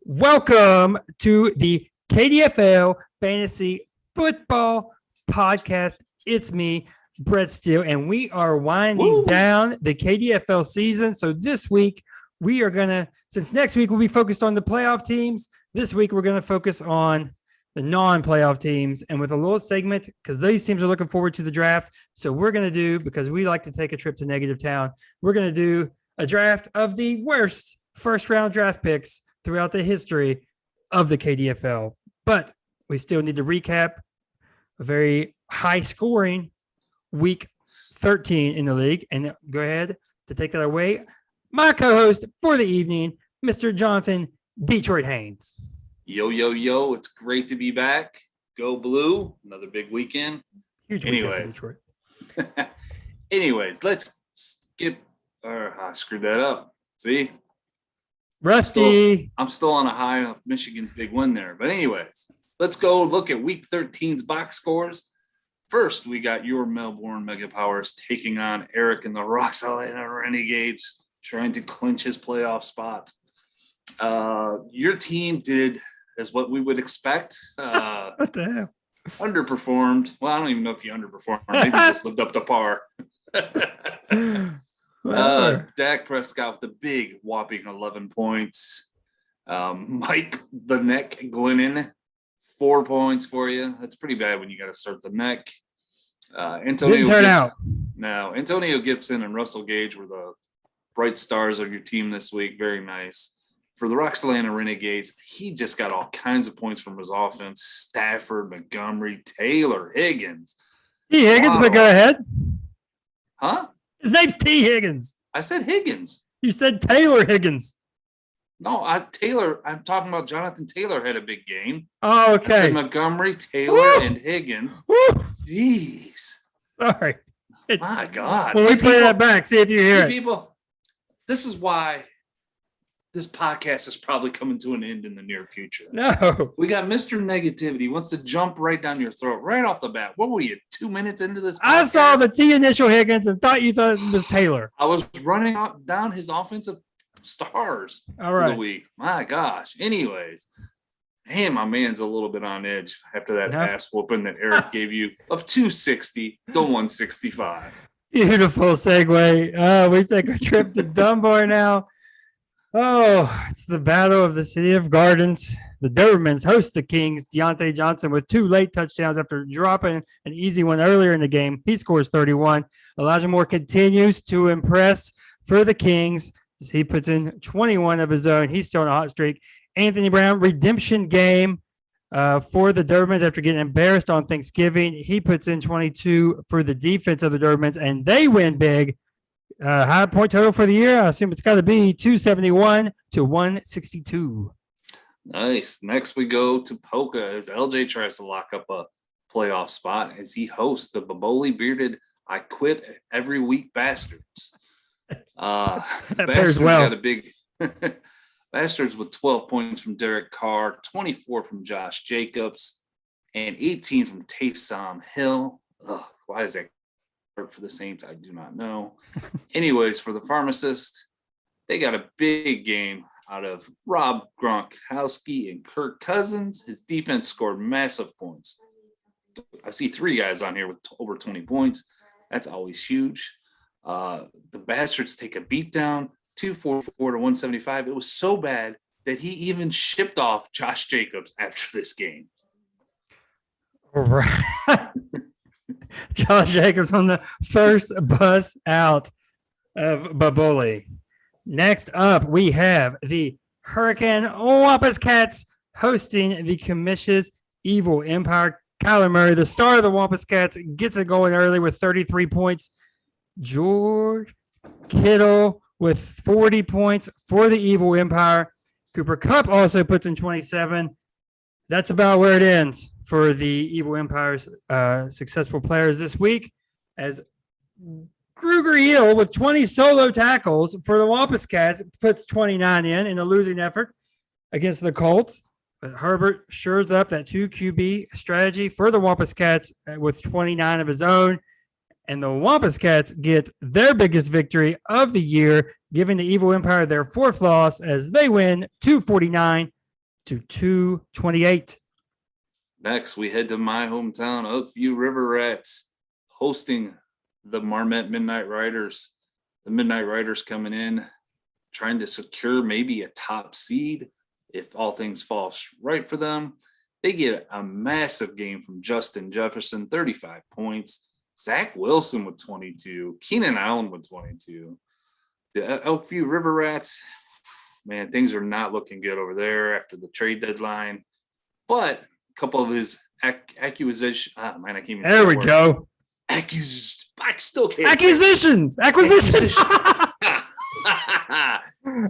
Welcome to the KDFL Fantasy Football Podcast. It's me, Brett Steele, and we are winding down the KDFL season. So this week, we are going to, since next week we'll be focused on the playoff teams, this week we're going to focus on the non-playoff teams and with a little segment because these teams are looking forward to the draft. So we're going to do, because we like to take a trip to Negative Town, we're going to do a draft of the worst first-round draft picks throughout the history of the KDFL. But we still need to recap a very high-scoring week 13 in the league. And go ahead to take that away. My co-host for the evening, Mr. Jonathan Detroit Haynes. Yo, yo, yo. It's great to be back. Go Blue. Another big weekend. Huge weekend for Detroit. Anyways, let's skip. I screwed that up. See? Rusty. I'm still on a high of Michigan's big win there. But anyways, let's go look at Week 13's box scores. First, we got your Melbourne Mega Powers taking on Eric and the Roxalana Renegades, trying to clinch his playoff spot. Your team did as what we would expect. What the hell? Underperformed. Well, I don't even know if you underperformed. Maybe you just lived up to par. Dak Prescott with the big whopping 11 points. Mike the Neck Glennon, 4 points for you. That's pretty bad when you got to start the neck. Antonio Didn't turn out. No, Antonio Gibson and Russell Gage were the bright stars of your team this week. Very nice. For the Roxalana Renegades, he just got all kinds of points from his offense. Stafford, Montgomery, Taylor, Higgins. T. Higgins, but go ahead. Huh? His name's T. Higgins. I said Higgins. You said Taylor Higgins. No, Taylor. I'm talking about Jonathan Taylor had a big game. Oh, okay. I said Montgomery, Taylor, and Higgins. Woo! Jeez. Sorry. My God. Well, we play that back. See if you hear it. People, this is why this podcast is probably coming to an end in the near future. No. We got Mr. Negativity wants to jump right down your throat right off the bat. What were you, 2 minutes into this podcast? I saw the T initial Higgins and thought you thought it was Taylor. I was running down his offensive stars for the week. My gosh. Anyways, man, my man's a little bit on edge after that ass whooping that Eric gave you of 260 to 165. Beautiful segue. We take a trip to Dunbar now. Oh, it's the battle of the City of Gardens. The Dobermans host the Kings. Deontay Johnson with 2 late touchdowns after dropping an easy one earlier in the game. He scores 31. Elijah Moore continues to impress for the Kings as he puts in 21 of his own. He's still on a hot streak. Anthony Brown, redemption game for the Dobermans after getting embarrassed on Thanksgiving. He puts in 22 for the defense of the Dobermans, and they win big. High point total for the year, I assume it's got to be 271 to 162. Nice. Next, we go to Polka as LJ tries to lock up a playoff spot as he hosts the Baboli bearded I quit every week bastards. Bastards got a big bastards with 12 points from Derek Carr, 24 from Josh Jacobs, and 18 from Taysom Hill. Why is that for the Saints? I do not know. Anyways, for the Pharmacist, they got a big game out of Rob Gronkowski and Kirk Cousins. His defense scored massive points. I see 3 guys on here with over 20 points. That's always huge. The Bastards take a beat down, 244 to 175. It was so bad that he even shipped off Josh Jacobs after this game. All right. Josh Jacobs on the first bus out of Baboli. Next up, we have the Hurricane Wampus Cats hosting the Commission's Evil Empire. Kyler Murray, the star of the Wampus Cats, gets it going early with 33 points. George Kittle with 40 points for the Evil Empire. Cooper Kupp also puts in 27. That's about where it ends for the Evil Empire's successful players this week, as Kruger Hill with 20 solo tackles for the Wampus Cats puts 29 in a losing effort against the Colts. But Herbert shores up that 2 QB strategy for the Wampus Cats with 29 of his own. And the Wampus Cats get their biggest victory of the year, giving the Evil Empire their 4th loss as they win 249 to 228. Next, we head to my hometown, Oakview River Rats, hosting the Marmette Midnight Riders. The Midnight Riders coming in, trying to secure maybe a top seed if all things fall right for them. They get a massive game from Justin Jefferson, 35 points. Zach Wilson with 22. Keenan Allen with 22. The Oakview River Rats, man, things are not looking good over there after the trade deadline. But a couple of his acquisitions. I can't even. There we go. I still can't. Acquisitions.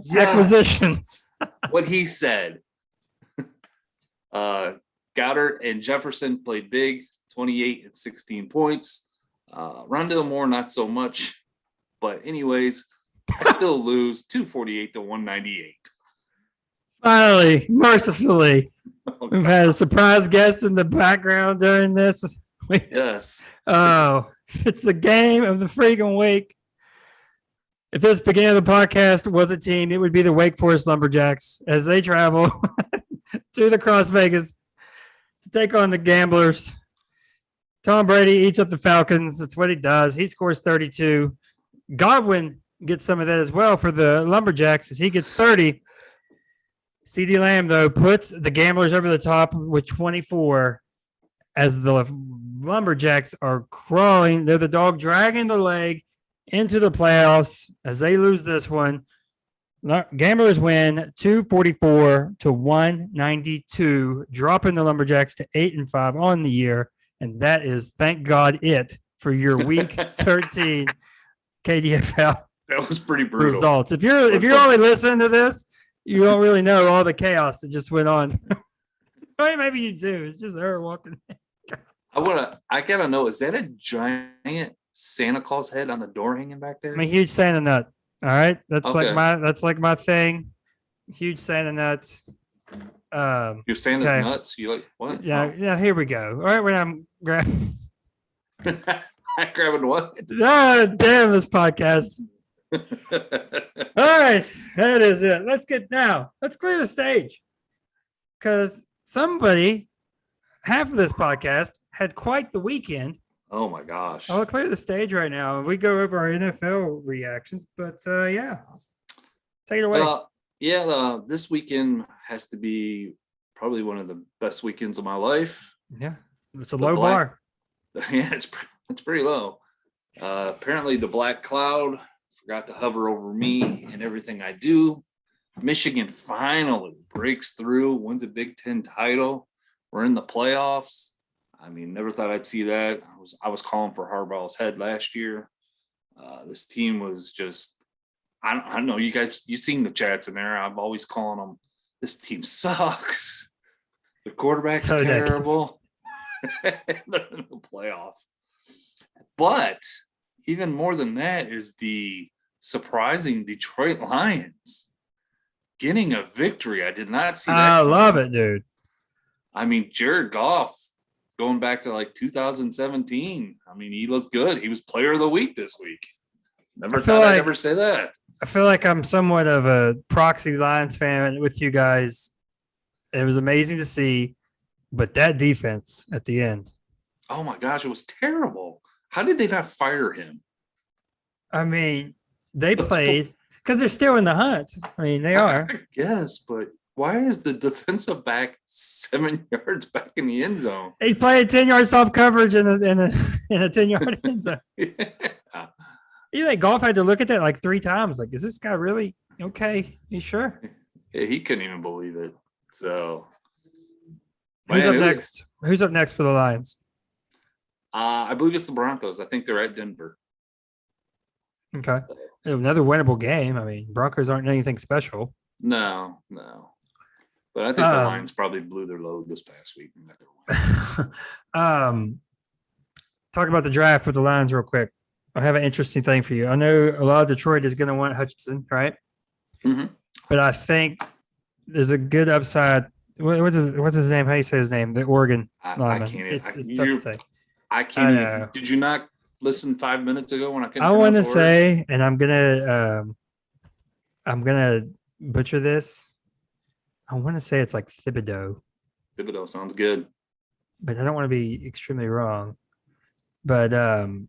Yes. Acquisitions. What he said. Goddard and Jefferson played big, 28 and 16 points. Rondale Moore, not so much. But anyways, I still lose 248 to 198. Finally, mercifully, we've had a surprise guest in the background during this. Yes. Oh, it's the game of the freaking week. If this beginning of the podcast was a team, it would be the Wake Forest Lumberjacks as they travel to the Cross Vegas to take on the Gamblers. Tom Brady eats up the Falcons. That's what he does. He scores 32. Godwin gets some of that as well for the Lumberjacks as he gets 30. CeeDee Lamb, though, puts the Gamblers over the top with 24 as the Lumberjacks are crawling. They're the dog dragging the leg into the playoffs as they lose this one. Gamblers win 244 to 192, dropping the Lumberjacks to 8-5 on the year. And that is, thank God, it for your week 13 KDFL That was pretty brutal. results. If you're only listening to this, you don't really know all the chaos that just went on. Or maybe you do. It's just her walking. I gotta know, is that a giant Santa Claus head on the door hanging back there? I'm a huge Santa nut. All right. That's Okay. like my thing. Huge Santa nut. You're Santa's okay. nuts? You like what? Yeah, here we go. All right, when I'm grabbing Grabbing what? damn this podcast. All right, that is it. Let's clear the stage. Because half of this podcast had quite the weekend. Oh my gosh. I'll clear the stage right now. We go over our NFL reactions, but yeah. Take it away. Well, yeah, this weekend has to be probably one of the best weekends of my life. Yeah, it's a low bar. Yeah, it's pretty low. Apparently, the black cloud forgot to hover over me and everything I do. Michigan finally breaks through, wins a Big Ten title. We're in the playoffs. I mean, never thought I'd see that. I was calling for Harbaugh's head last year. This team was just, I don't know. You guys, you've seen the chats in there. I'm always calling them, this team sucks. The quarterback's So terrible. They're in the playoff. But even more than that is the surprising Detroit Lions getting a victory. I did not see that. I love it, dude. I mean, Jared Goff, going back to like 2017. I mean, he looked good. He was player of the week this week. Never thought I'd ever say that. I feel like I'm somewhat of a proxy Lions fan with you guys. It was amazing to see, but that defense at the end. Oh my gosh, it was terrible. How did they not fire him? I mean, they played because they're still in the hunt. I mean, they are. I guess, but why is the defensive back 7 yards back in the end zone? He's playing 10 yards off coverage in a 10-yard end zone. Yeah. You think Goff had to look at that like 3 times? Like, is this guy really okay? You sure? Yeah, he couldn't even believe it. So, Who's up next? Who's up next for the Lions? I believe it's the Broncos. I think they're at Denver. Okay. Another winnable game. I mean, Broncos aren't anything special. No. But I think the Lions probably blew their load this past week. And got their win. Talk about the draft with the Lions real quick. I have an interesting thing for you. I know a lot of Detroit is going to want Hutchinson, right? Mm-hmm. But I think there's a good upside. What's his name? How do you say his name? The Oregon lineman. I can't. It's tough to say. I can't. Even, did you not listen 5 minutes ago when I couldn't? I want to say, and I'm gonna butcher this. I want to say it's like Thibodeau, Thibodeau sounds good. but I don't want to be extremely wrong. But the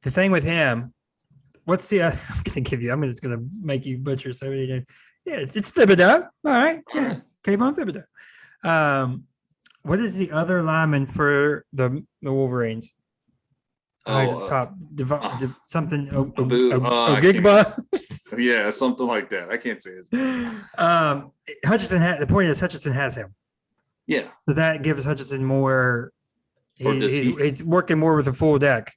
thing with him, what's the? I'm gonna give you. I'm just gonna make you butcher so many names. Yeah, it's Thibodeau. All right. All Yeah, right. Kayvon Thibodeau. What is the other lineman for the Wolverines? He's Oh, at top. Something. Abu, I can't- Ogigba. yeah, something like that. I can't say his name. Hutchinson. The point is, Hutchinson has him, Yeah. so that gives Hutchinson more. Or does He's working more with a full deck.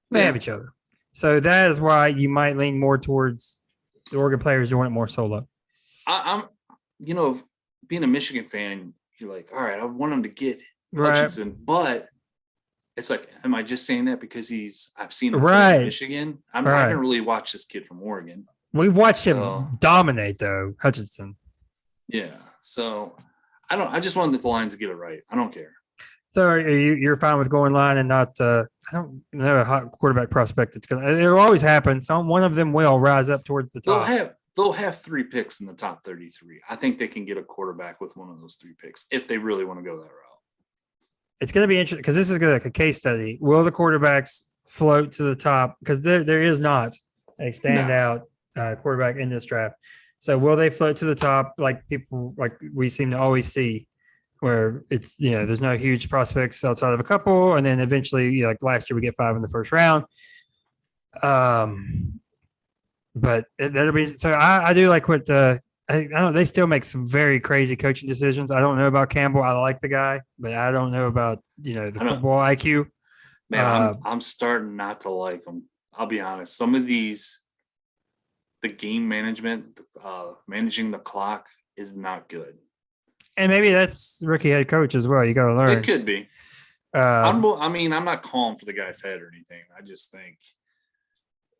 They Yeah. have each other, so that is why you might lean more towards the Oregon players doing it more solo. I'm, being a Michigan fan, you're like, all right, I want him to get Right. Hutchinson, but it's like, am I just saying that because I've seen him play Right. in Michigan? I Right. haven't really watched this kid from Oregon. We've watched him So- dominate, though, Hutchinson. Yeah. So I just wanted the Lions to get it right. I don't care. So you're fine with going line and not? I don't know a hot quarterback prospect that's gonna. It'll always happen. One of them will rise up towards the top. They'll have 3 picks in the top 33. I think they can get a quarterback with one of those 3 picks if they really want to go that route. It's going to be interesting because this is like a case study. Will the quarterbacks float to the top? Because there is not a standout quarterback in this draft. So will they float to the top like we seem to always see, where it's there's no huge prospects outside of a couple, and then eventually like last year we get 5 in the first round. But that'll be so. I do like what I don't. They still make some very crazy coaching decisions. I don't know about Campbell. I like the guy, but I don't know about the football IQ. Man, I'm starting not to like him. I'll be honest. Some of the game management, managing the clock is not good. And maybe that's rookie head coach as well. You got to learn. It could be. I'm not calling for the guy's head or anything. I just think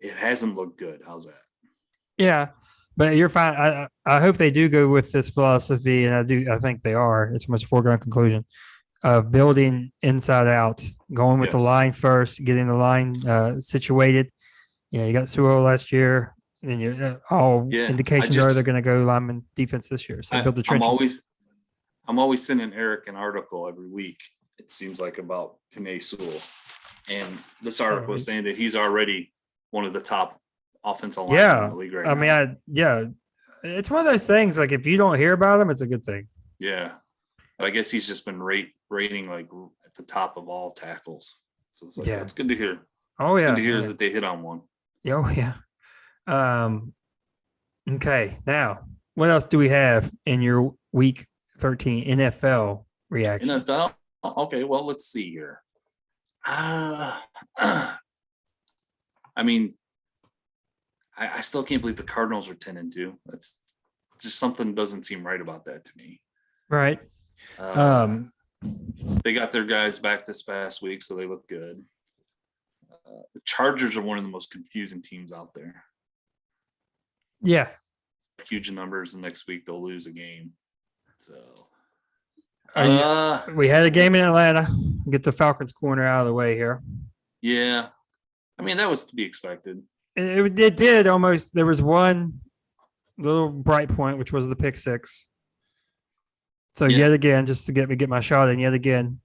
it hasn't looked good. How's that? Yeah, but you're fine. I hope they do go with this philosophy, and I think they are. It's almost a foregone conclusion of building inside out, going with the line first, getting the line situated. You got Suo last year, and indications are they're going to go lineman defense this year. So build the trenches. I'm always sending Eric an article every week. It seems like about Penei Sewell, and this article is saying that he's already one of the top offensive linemen in the league right now. It's one of those things. Like if you don't hear about him, it's a good thing. Yeah, but I guess he's just been rating like at the top of all tackles. So it's like it's good to hear. Oh it's good to hear that they hit on one. Oh yeah. Okay. Now, what else do we have in your week 13 NFL reactions? NFL. Okay. Well, let's see here. I mean, I still can't believe the Cardinals are 10-2. That's just something doesn't seem right about that to me. Right. They got their guys back this past week, so they look good. The Chargers are one of the most confusing teams out there. Yeah. Huge numbers, and next week they'll lose a game. So we had a game in Atlanta. Get the Falcons corner out of the way here. Yeah. I mean, that was to be expected. It did almost. There was one little bright point, which was the pick six. So yet again, just to get my shot in, yet again,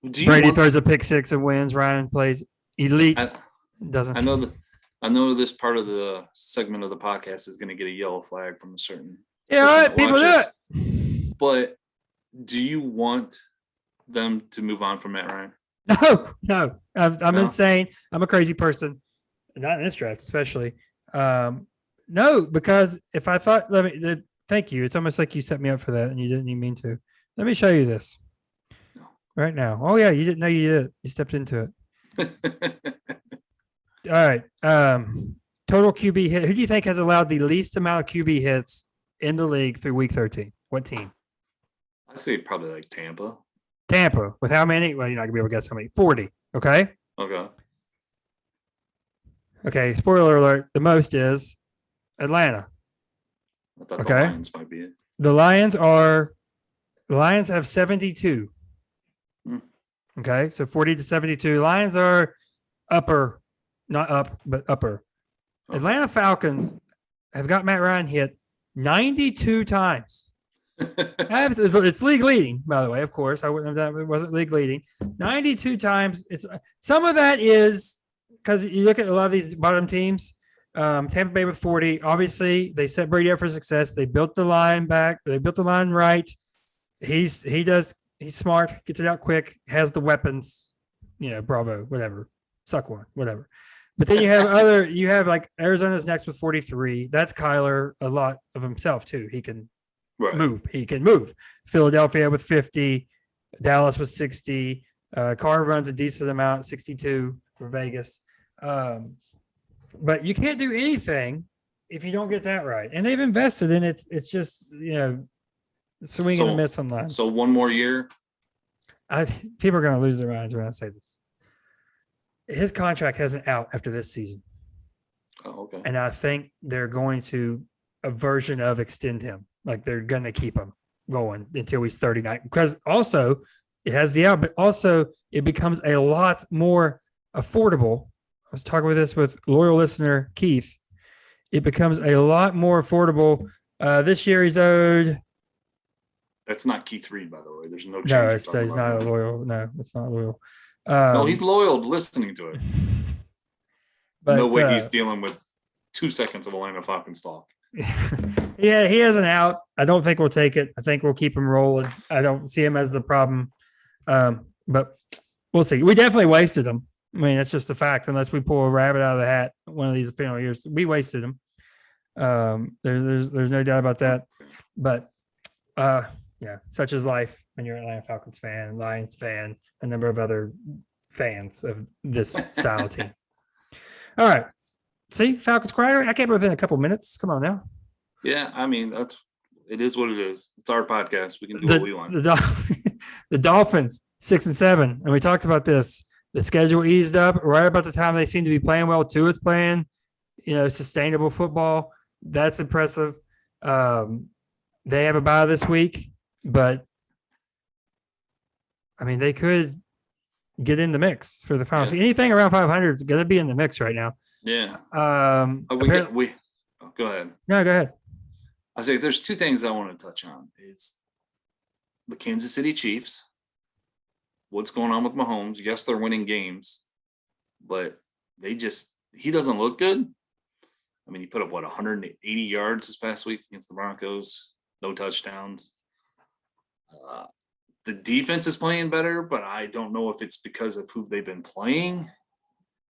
Brady throws a pick six and wins. Ryan plays elite. Doesn't. I know this part of the segment of the podcast is going to get a yellow flag from a certain. Yeah, all right, people do it. But do you want them to move on from Matt Ryan? No. I'm insane. I'm a crazy person. Not in this draft, especially. No, because if I thought, thank you. It's almost like you set me up for that, and you didn't even mean to. Let me show you this right now. Oh yeah, you didn't know you did. You stepped into it. All right. Total QB hit. Who do you think has allowed the least amount of QB hits in the league through week 13? What team? I'd say probably like Tampa. Tampa. With how many? Well, you're not going to be able to guess how many. 40. Okay. Okay. Spoiler alert. The most is Atlanta. I thought the Lions might be it. The Lions have 72. Okay. So 40 to 72. Lions are upper, not up, but upper. Atlanta Falcons have got Matt Ryan hit 92 times. It's league leading, by the way. Of course, I wouldn't have done it. It wasn't league leading. 92 times. It's some of that is because you look at a lot of these bottom teams. Tampa Bay with 40. Obviously, they set Brady up for success. They built the line back. They built the line right. He's smart. Gets it out quick. Has the weapons. Bravo. Whatever. Suck one. Whatever. But then you have like Arizona's next with 43. That's Kyler a lot of himself too. He can move. He can move. Philadelphia with 50. Dallas with 60. Carr runs a decent amount, 62 for Vegas. But you can't do anything if you don't get that right. And they've invested in it. It's just, swing and a miss on lines. So one more year. People are going to lose their minds when I say this. His contract hasn't out after this season. Oh, okay. And I think they're going to a version of extend him. Like they're going to keep him going until he's 39. Because also it has the out, but also it becomes a lot more affordable. I was talking with loyal listener Keith. It becomes a lot more affordable. This year he's owed. That's not Keith Reed, by the way. There's no change. No, he's not loyal. No, it's not loyal. No, he's loyal to listening to it. But, no way he's dealing with 2 seconds of Atlanta Falcons talk. Yeah, he has an out. I don't think we'll take it. I think we'll keep him rolling. I don't see him as the problem. But we'll see. We definitely wasted him. I mean, that's just a fact. Unless we pull a rabbit out of the hat one of these final years, we wasted him. There's no doubt about that. But yeah, such is life when you're an Atlanta Falcons fan, Lions fan, a number of other fans of this style team. All right. See, Falcons Crier. I came within a couple minutes. Come on now. Yeah, I mean, it is what it is. It's our podcast. We can do what we want. The Dolphins, 6-7. And we talked about this. The schedule eased up right about the time they seem to be playing well. Tua's playing, sustainable football. That's impressive. They have a bye this week, but I mean, they could get in the mix for the final. Yeah. Anything around 500 is going to be in the mix right now. Yeah. Go ahead. No, go ahead. I say there's two things I want to touch on is the Kansas City Chiefs. What's going on with Mahomes? Yes, they're winning games, but he doesn't look good. I mean, he put up 180 yards this past week against the Broncos, no touchdowns. The defense is playing better, but I don't know if it's because of who they've been playing.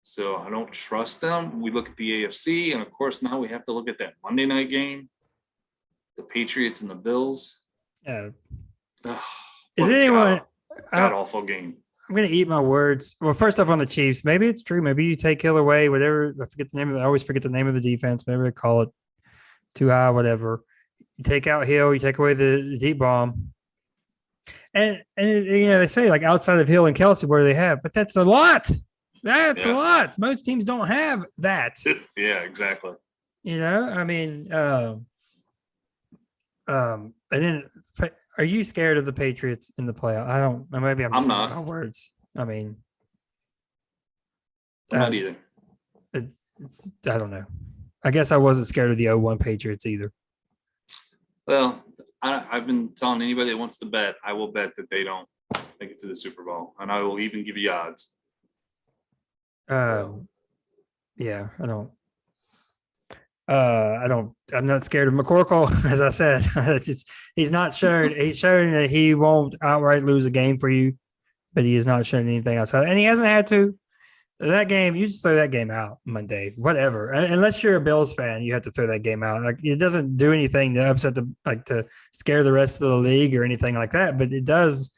So I don't trust them. We look at the AFC, and of course now we have to look at that Monday night game, the Patriots and the Bills. Yeah. Is anyone god-awful game? I'm going to eat my words. Well, first off on the Chiefs, maybe it's true. Maybe you take Hill away, whatever. I forget the name of it. I always forget the name of the defense. Maybe they call it too high, whatever. You take out Hill, you take away the deep bomb. And they say like outside of Hill and Kelsey, what do they have? But that's a lot. That's a lot. Most teams don't have that. Yeah, exactly. I mean, and then are you scared of the Patriots in the playoff? I don't. Maybe I'm not. Words. I mean, I'm not either. It's. I don't know. I guess I wasn't scared of the 0-1 Patriots either. Well, I've been telling anybody that wants to bet, I will bet that they don't make it to the Super Bowl, and I will even give you odds. Yeah, I don't. I'm not scared of McCorkle, as I said. He's not shown. He's shown that he won't outright lose a game for you, but he has not shown anything else. And he hasn't had to. That game, you just throw that game out Monday, whatever. Unless you're a Bills fan, you have to throw that game out. Like it doesn't do anything to upset to scare the rest of the league or anything like that. But it does.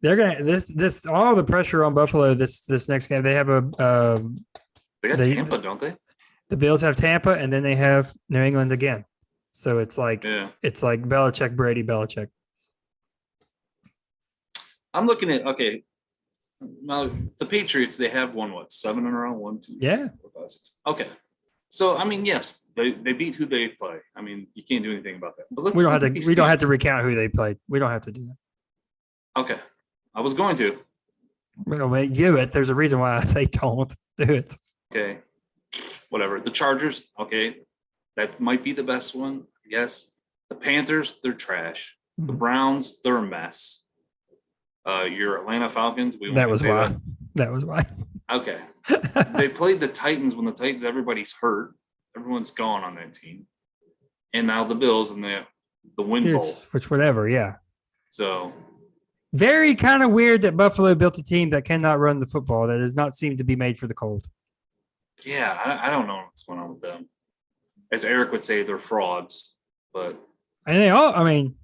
They're gonna this all the pressure on Buffalo this next game. They have they got Tampa, don't they? The Bills have Tampa, and then they have New England again. So it's like Belichick, Brady, Belichick. I'm looking at now the Patriots. They have won 7 in a row. 1, 2, 3, 4, 5, 6. Okay, so I mean, yes, they beat who they play. I mean, you can't do anything about that. But we don't have to recount who they played. We don't have to do that. Okay, I was going to. Well, do it. There's a reason why I say don't do it. Okay. Whatever. The Chargers, okay, that might be the best one. guess. The Panthers, they're trash. The Mhm. Browns, they're a mess. Your Atlanta Falcons, That was why. That was why. Okay. They played the Titans when the Titans, everybody's hurt. Everyone's gone on that team. And now the Bills and the win bowl. Which whatever, yeah. So very kind of weird that Buffalo built a team that cannot run the football, that does not seem to be made for the cold. yeah, I don't know what's going on with them. As Eric would say, they're frauds, but And they all, I mean,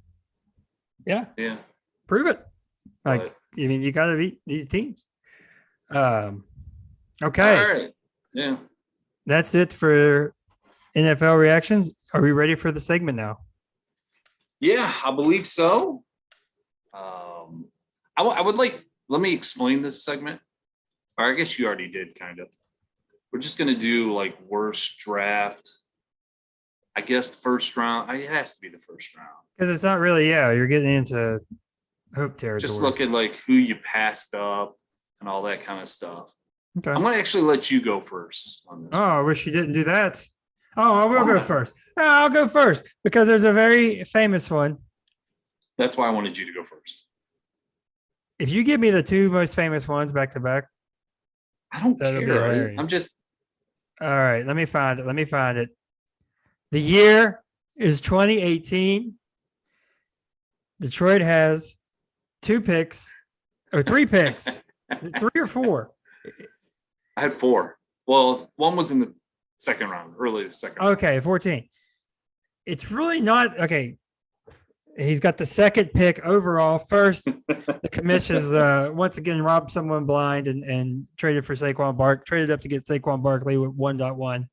yeah, prove it. Like, but, I mean, you got to beat these teams. Okay. all right. Yeah. That's it for NFL reactions. Are we ready for the segment now? Yeah, I believe so. I would like, let me explain this segment. Or I guess you already did, kind of. We're just going to do like worst draft. I guess the first round. It has to be the first round. Because it's not really, you're getting into hope territory. Just look at like who you passed up and all that kind of stuff. Okay. I'm going to actually let you go first on this. Oh, I wish you didn't do that. Oh, I will go first. I'll go first because there's a very famous one. That's why I wanted you to go first. If you give me the two most famous ones back to back, I don't that'll be care. hilarious. I'm just. All right, let me find it. The year is 2018. Detroit has 2 picks or 3 picks. Is it 3 or 4? I had 4. Well, one was in the second round, early second round. Okay, 14. It's really not okay. He's got the second pick overall. First, the commissions once again robbed someone blind and traded for traded up to get Saquon Barkley with 1.1.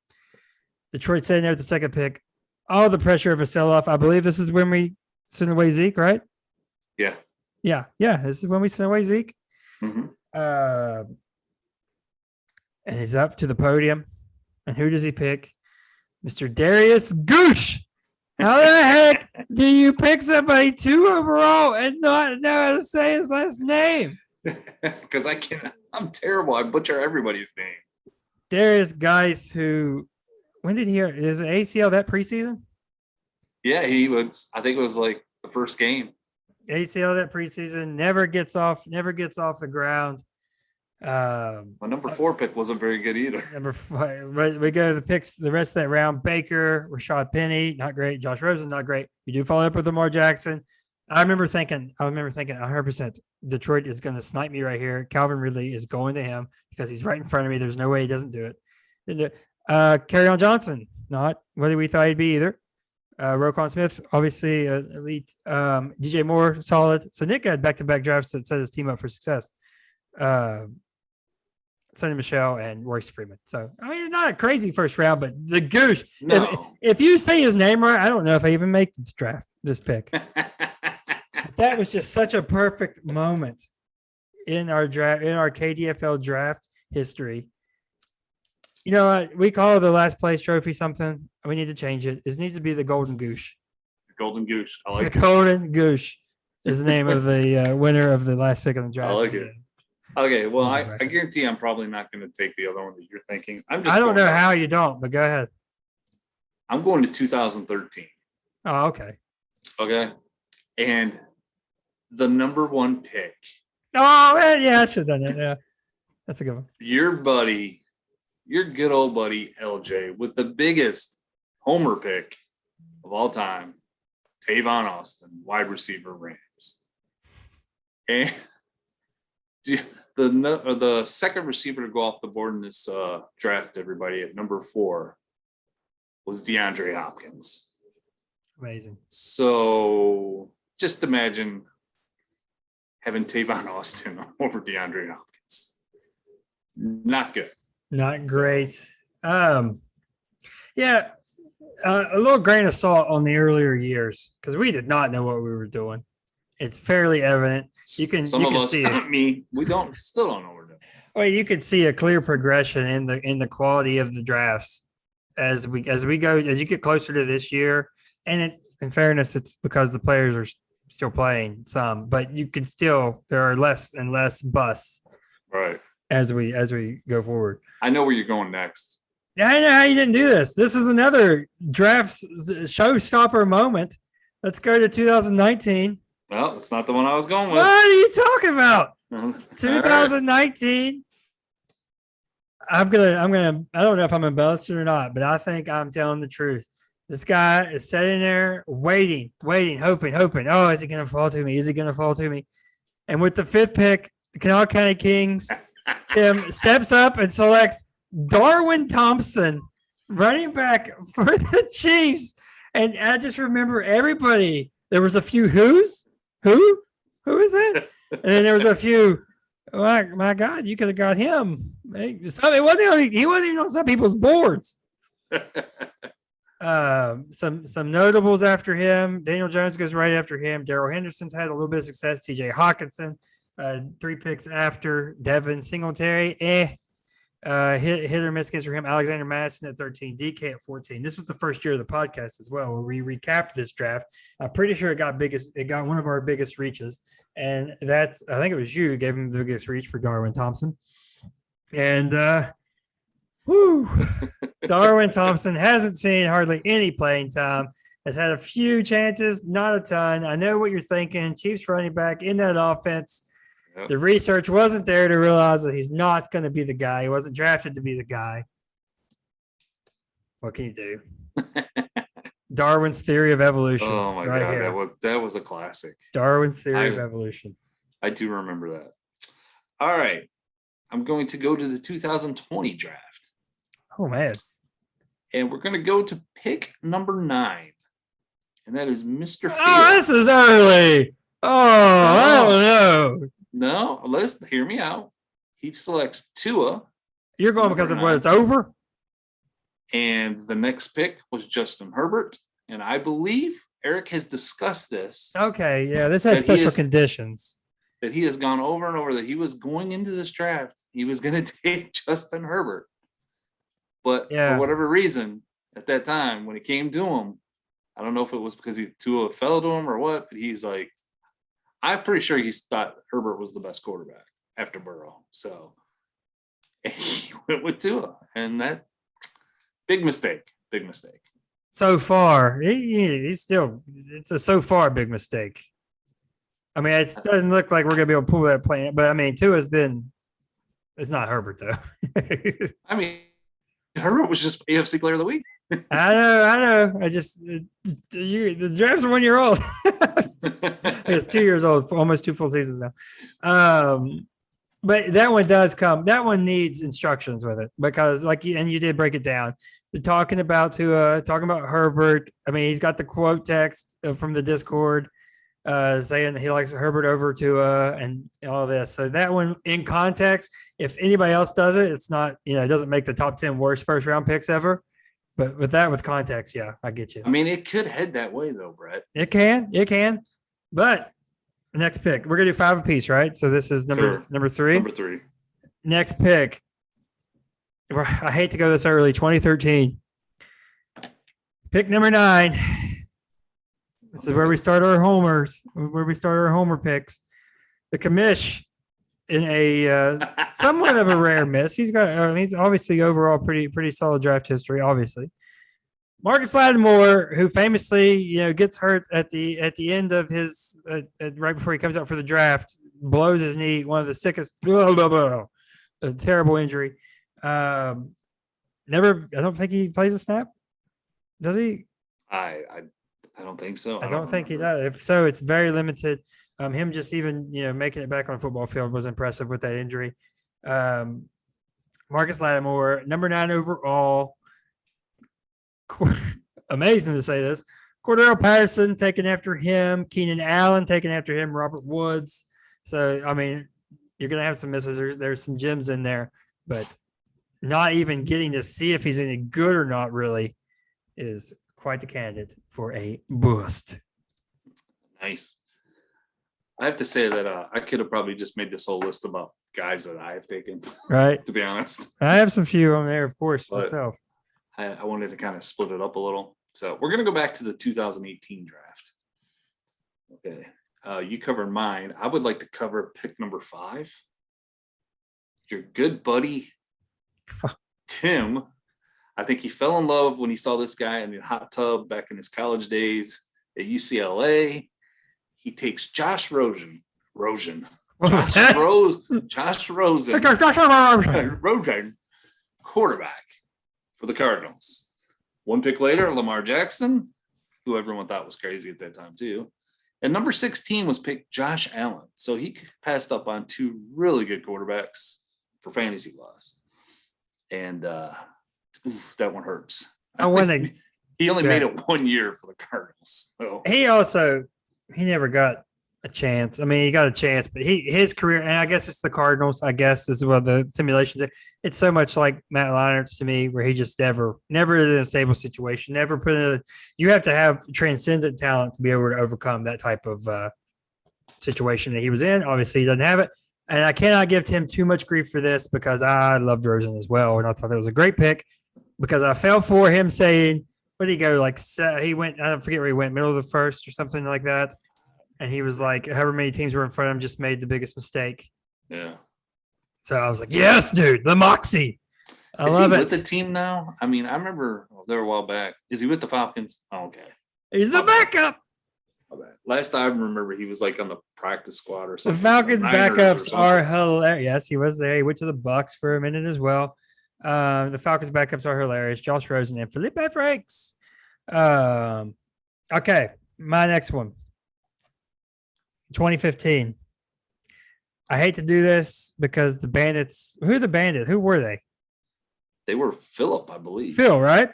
Detroit sitting there at the second pick. All the pressure of a sell-off. I believe this is when we sent away Zeke, right? Yeah. Yeah. This is when we sent away Zeke. Mm-hmm. And he's up to the podium. And who does he pick? Mr. Darius Goosh. How the heck do you pick somebody 2 overall and not know how to say his last name? Because I'm terrible. I butcher everybody's name. Darius Geis, who, when did he, is it ACL that preseason? Yeah, he was, I think it was like the first game. ACL that preseason, never gets off the ground. My number 4 pick wasn't very good either. Number 5, but we go to the picks the rest of that round. Baker, Rashad Penny, not great. Josh Rosen, not great. You do follow up with Lamar Jackson. I remember thinking 100% Detroit is going to snipe me right here. Calvin Ridley is going to him because he's right in front of me. There's no way he doesn't do it. Kerryon Johnson, not what we thought he'd be either. Roquan Smith, obviously elite. DJ Moore, solid. So Nick had back-to-back drafts that set his team up for success. Sonny Michel and Royce Freeman. So, I mean, not a crazy first round, but the Goosh. No. If you say his name right, I don't know if I even make this pick. That was just such a perfect moment in our draft, in our KDFL draft history. You know what? We call the last place trophy something. We need to change it. It needs to be the Golden Goosh. Golden Goose. I like The Golden Goosh is the name of the winner of the last pick of the draft. I like it. Okay, well, I guarantee I'm probably not going to take the other one that you're thinking. I don't know how you don't, but go ahead. I'm going to 2013. Oh, okay. Okay. And the number 1 pick. Oh, yeah, I should have done that. Yeah. That's a good one. Your good old buddy, LJ, with the biggest homer pick of all time, Tavon Austin, wide receiver, Rams. And the second receiver to go off the board in this draft, everybody, at number 4 was Deandre Hopkins. Amazing. So just imagine having Tavon Austin over DeAndre Hopkins. Not good. Not great. A little grain of salt on the earlier years because we did not know what we were doing. It's fairly evident. You can see it. Me, we still don't know what we're doing. Well, you could see a clear progression in the quality of the drafts as you get closer to this year. And in fairness, it's because the players are still playing some, but you can still, there are less and less busts right as we go forward. I know where you're going next. I know how you didn't do this. This is another draft showstopper moment. Let's go to 2019. Well, it's not the one I was going with. What are you talking about? All right. 2019. I don't know if I'm embellishing or not, but I think I'm telling the truth. This guy is sitting there waiting, hoping. Oh, is he going to fall to me? Is he going to fall to me? And with the 5th pick, the Kanawha County Kings steps up and selects Darwin Thompson, running back for the Chiefs. And I just remember everybody. There was a few who's? Who is it? And then there was a few, oh, my God, you could have got him. He wasn't even on some people's boards. Some notables after him. Daniel Jones goes right after him. Darrell Henderson's had a little bit of success. TJ Hawkinson, 3 picks after. Devin Singletary, hit or miss against for him. Alexander Madison at 13, DK at 14. This was the first year of the podcast as well, where we recapped this draft. I'm pretty sure it got one of our biggest reaches, and I think it was you who gave him the biggest reach for Darwin Thompson. And Darwin Thompson hasn't seen hardly any playing time. Has had a few chances, not a ton. I know what you're thinking. Chiefs running back in that offense. Yep. The research wasn't there to realize that he's not going to be the guy. He wasn't drafted to be the guy. What can you do? Darwin's theory of evolution. Oh my God, here. that was a classic. Darwin's theory of evolution. I do remember that. All right, I'm going to go to the 2020 draft. Oh man! And we're going to go to pick number 9, and that is Mr. Fields. Oh, this is early. I don't know. No, listen, hear me out. He selects Tua. You're going because of what it's over? And the next pick was Justin Herbert. And I believe Eric has discussed this. Okay, yeah, this has special conditions. That he has gone over and over that he was going into this draft. He was going to take Justin Herbert. But for whatever reason, at that time, when it came to him, I don't know if it was because Tua fell to him or what, but he's like, I'm pretty sure he thought Herbert was the best quarterback after Burrow. So he went with Tua, and that big mistake. So far, he's still, it's a so far big mistake. I mean, it doesn't look like we're going to be able to pull that plan, but I mean, Tua's been, it's not Herbert though. I mean, Herbert was just AFC Player of the Week. I know. The draft's are 1 year old. It's 2 years old, for almost 2 full seasons now. But that one does come. That one needs instructions with it because, you did break it down. Talking about Herbert. I mean, he's got the quote text from the Discord saying that he likes Herbert over Tua and all this. So that one in context, if anybody else does it, it's not, it doesn't make the top 10 worst first round picks ever. But with context, yeah, I get you. I mean, it could head that way though, Brett. It can. But next pick, we're gonna do 5 apiece, right? So this is number 3. Number 3. Next pick. I hate to go this early. 2013. Pick number 9. This is where we start our homers. Where we start our homer picks. The commish in a somewhat of a rare miss. He's obviously overall pretty solid draft history. Obviously, Marcus Lattimore, who famously gets hurt at the end of his right before he comes out for the draft, blows his knee. One of the sickest, a terrible injury. I don't think he plays a snap. Does he? I don't think so. I don't think he does. If so, it's very limited. Him just even making it back on a football field was impressive with that injury. Marcus Lattimore, number 9 overall. Amazing to say this. Cordero Patterson taken after him. Keenan Allen taken after him. Robert Woods. So I mean, you're gonna have some misses. There's some gems in there, but not even getting to see if he's any good or not really is quite the candidate for a boost. Nice. I have to say that I could have probably just made this whole list about guys that I have taken. Right. To be honest. I have some few on there, of course, but myself. I wanted to kind of split it up a little. So we're going to go back to the 2018 draft. Okay. You covered mine. I would like to cover pick number 5. Your good buddy, Tim. I think he fell in love when he saw this guy in the hot tub back in his college days at UCLA. He takes Josh Rosen. What was that? Josh Rosen, quarterback for the Cardinals. One pick later, Lamar Jackson, who everyone thought was crazy at that time too. And number 16 was picked Josh Allen. So he passed up on two really good quarterbacks for fantasy laws. And that one hurts. He only made it 1 year for the Cardinals. So. He never got a chance. I mean, he got a chance, but his career, and I guess it's the Cardinals, I guess is what the simulations. It's so much like Matt Leinert's to me, where he just never is in a stable situation, never put in you have to have transcendent talent to be able to overcome that type of situation that he was in. Obviously, he doesn't have it. And I cannot give him too much grief for this because I loved Rosen as well. And I thought that was a great pick because I fell for him saying, where did he go? Like he went, I forget where he went, middle of the first or something like that. And he was like, however many teams were in front of him, just made the biggest mistake. Yeah. So I was like, yes, dude, the moxie. I love it. Is he with the team now? I mean, I remember they were a while back. Is he with the Falcons? Oh, okay. He's the backup. Last time I remember he was like on the practice squad or something. The Falcons backups are hilarious. Yes, he was there. He went to the Bucks for a minute as well. The Falcons backups are hilarious. Josh Rosen and Felipe Franks. Okay, my next one. 2015. I hate to do this because the Bandits. Who are the Bandits? Who were they? They were Phillip, I believe. Phil, right?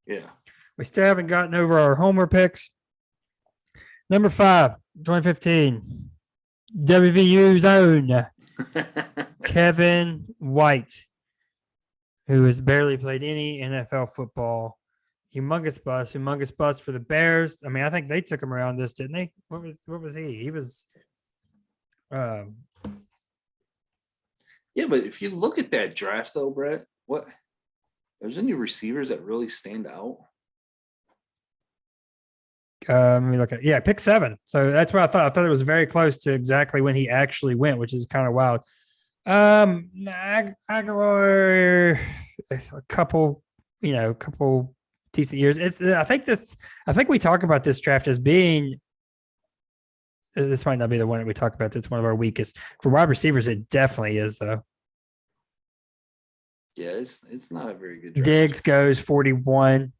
Yeah. We still haven't gotten over our homer picks. Number 5, 2015. WVU's own Kevin White, who has barely played any NFL football. Humongous bust for the Bears. I mean, I think they took him around this, didn't they? What was he? He was yeah, but if you look at that draft though, Brett, there's any receivers that really stand out? Let me look at pick 7. So that's what I thought. I thought it was very close to exactly when he actually went, which is kind of wild. I go a couple decent years. I think we talk about this draft as being. This might not be the one that we talk about. It's one of our weakest for wide receivers. It definitely is, though. Yeah, it's not a very good draft. Diggs goes 41.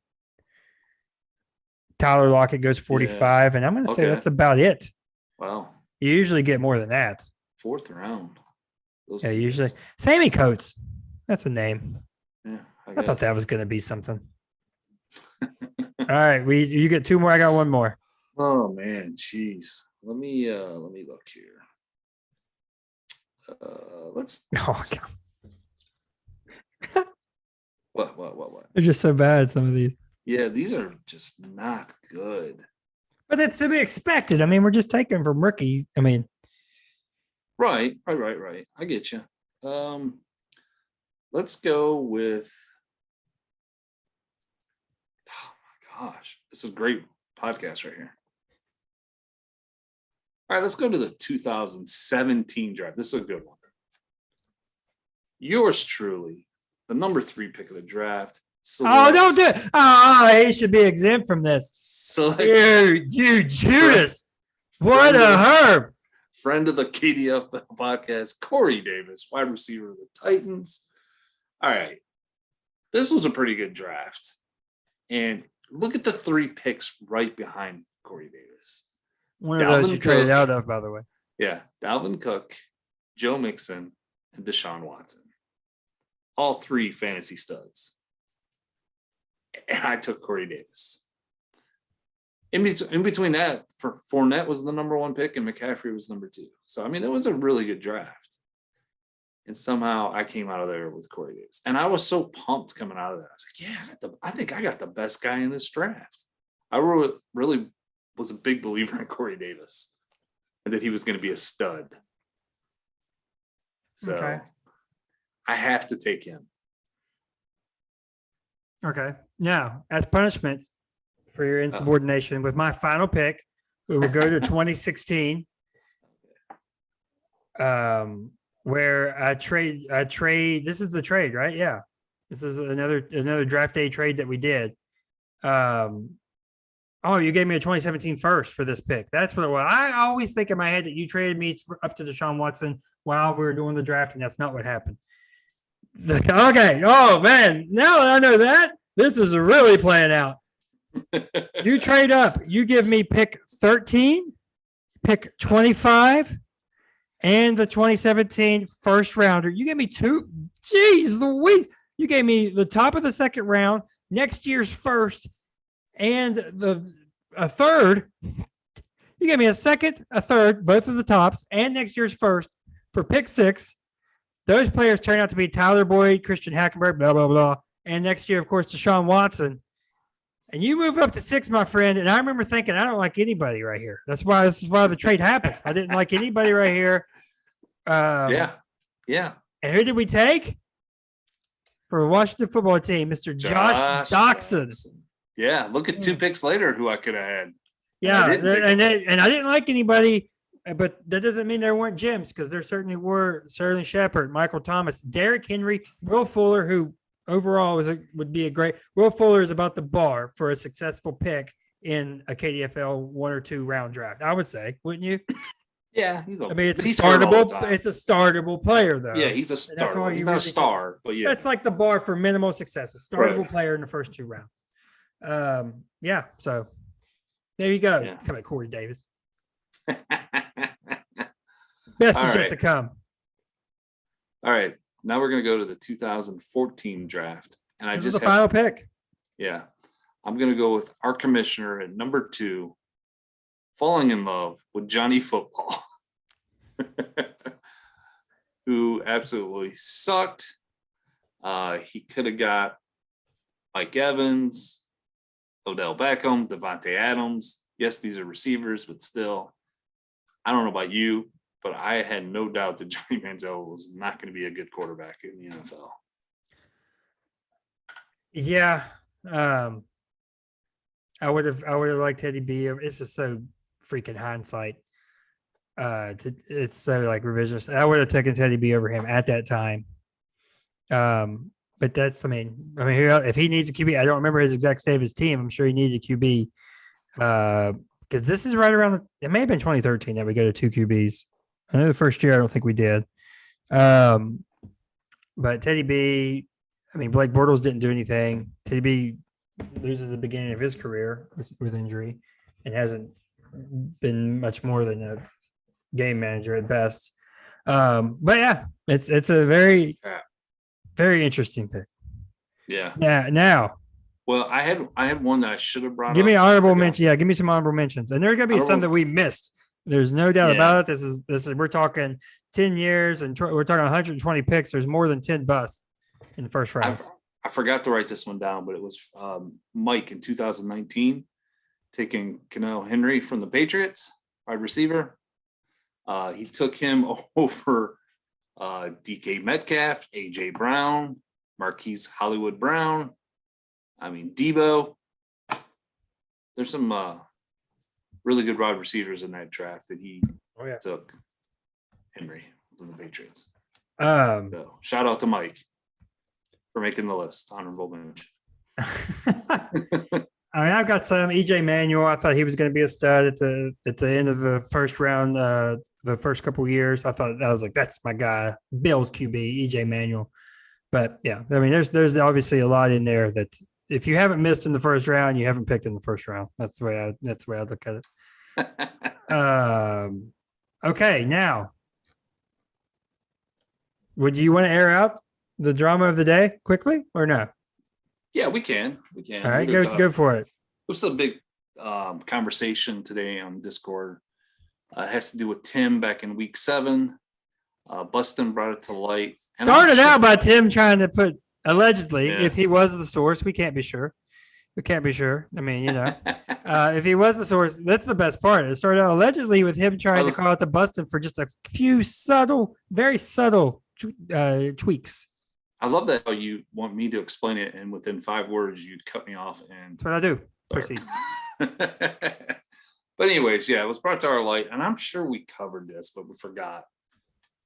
Tyler Lockett goes 45, and I'm going to say that's about it. Wow. You usually get more than that. 4th round. Usually. Sammy Coates. That's a name. Yeah, I thought that was going to be something. All right, you get 2 more. I got 1 more. Oh man, jeez. Let me look here. Let's. Oh God. What? They're just so bad. Some of these. Yeah, these are just not good. But that's to be expected. I mean, we're just taking from rookies. I mean, right. I get you. Let's go with. Oh my gosh, this is a great podcast right here. All right, let's go to the 2017 draft. This is a good one. Yours truly, the number 3 pick of the draft. Don't do it. He should be exempt from this. You Judas. What a herb. Friend of the KDFL podcast, Corey Davis, wide receiver of the Titans. All right. This was a pretty good draft. And look at the 3 picks right behind Corey Davis. One of those you traded out of, by the way. Yeah. Dalvin Cook, Joe Mixon, and Deshaun Watson. All 3 fantasy studs. And I took Corey Davis. In between that, Fournette was the number 1 pick and McCaffrey was number 2. So, I mean, that was a really good draft. And somehow I came out of there with Corey Davis. And I was so pumped coming out of that. I was like, yeah, I think I got the best guy in this draft. I really was a big believer in Corey Davis and that he was going to be a stud. So I have to take him. Okay. Now, as punishment for your insubordination, with my final pick, we will go to 2016, where I trade. This is the trade, right? Yeah. This is another draft day trade that we did. Oh, you gave me a 2017 first for this pick. That's what it was. I always think in my head that you traded me up to Deshaun Watson while we were doing the draft, and that's not what happened. Okay. Oh, man. Now that I know that, this is really playing out. You trade up. You give me pick 13, pick 25, and the 2017 first rounder. You gave me two. Jeez Louise. You gave me the top of the second round, next year's first, and a third. You gave me a second, a third, both of the tops, and next year's first for pick 6. Those players turn out to be Tyler Boyd, Christian Hackenberg, blah, blah, blah. And next year, of course, Deshaun Watson. And you move up to 6, my friend. And I remember thinking, I don't like anybody right here. This is why the trade happened. I didn't like anybody right here. Yeah. And who did we take? For the Washington football team, Mr. Josh Doxson. Yeah, look at 2 picks later who I could have had. Yeah, and I didn't like anybody, but that doesn't mean there weren't gems, because there certainly were. Sterling Shepard, Michael Thomas, Derrick Henry, Will Fuller, who overall would be a great. Will Fuller is about the bar for a successful pick in a KDFL 1 or 2 round draft, I would say, wouldn't you? Yeah, he's. I mean, it's a startable. It's a startable player, though. Yeah, he's a starter. He's not a star, but yeah, that's like the bar for minimal success. A startable player in the first 2 rounds. Yeah. So there you go. Yeah. Come on, Corey Davis. Best is yet to come. All right, now we're going to go to the 2014 draft, and this is the final pick. Yeah, I'm going to go with our commissioner at number 2. Falling in love with Johnny Football, who absolutely sucked. He could have got Mike Evans, Odell Beckham, Devontae Adams. Yes, these are receivers, but still, I don't know about you, but I had no doubt that Johnny Manziel was not going to be a good quarterback in the NFL. Yeah. I would have liked Teddy B. This is so freaking hindsight. It's so like revisionist. I would have taken Teddy B over him at that time. But that's, I mean, if he needs a QB, I don't remember his exact state of his team. I'm sure he needed a QB. Because this is right around it may have been 2013 that we go to 2 QBs. I know the first year I don't think we did. But Teddy B, I mean, Blake Bortles didn't do anything. Teddy B loses the beginning of his career with injury and hasn't been much more than a game manager at best. But yeah, it's a very, very interesting pick. Yeah. Yeah. Now. Well, I had one that I should have brought. Give me honorable mention. Yeah, give me some honorable mentions, and there are going to be some that we missed. There's no doubt about it. This is we're talking 10 years, and we're talking 120 picks. There's more than 10 busts in the first round. I forgot to write this one down, but it was Mike in 2019 taking Cannell Henry from the Patriots, wide receiver. He took him over DK Metcalf, AJ Brown, Marquise Hollywood Brown. I mean, Debo. There's some really good wide receivers in that draft that he took. Henry from the Patriots. So, shout out to Mike for making the list. Honorable mention. I mean, I've got some EJ Manuel. I thought he was going to be a stud at the end of the first round. The first couple of years, I was like, that's my guy. Bills QB, EJ Manuel. But yeah, I mean, there's obviously a lot in there that if you haven't missed in the first round, you haven't picked in the first round. That's the way I look at it. Okay, now, would you want to air out the drama of the day quickly or no? Yeah, we can. All right, go for it. It was a big conversation today on Discord. It has to do with Tim back in week 7. Bustin brought it to light. Started out by Tim trying to put allegedly, if he was the source. We can't be sure. I mean, if he was the source, that's the best part. It started out allegedly with him trying to call out the Bustin for just a few very subtle tweaks. I love that how you want me to explain it, and within 5 words, you'd cut me off. And that's what I do. Proceed. But anyways, it was brought to our light, and I'm sure we covered this, but we forgot.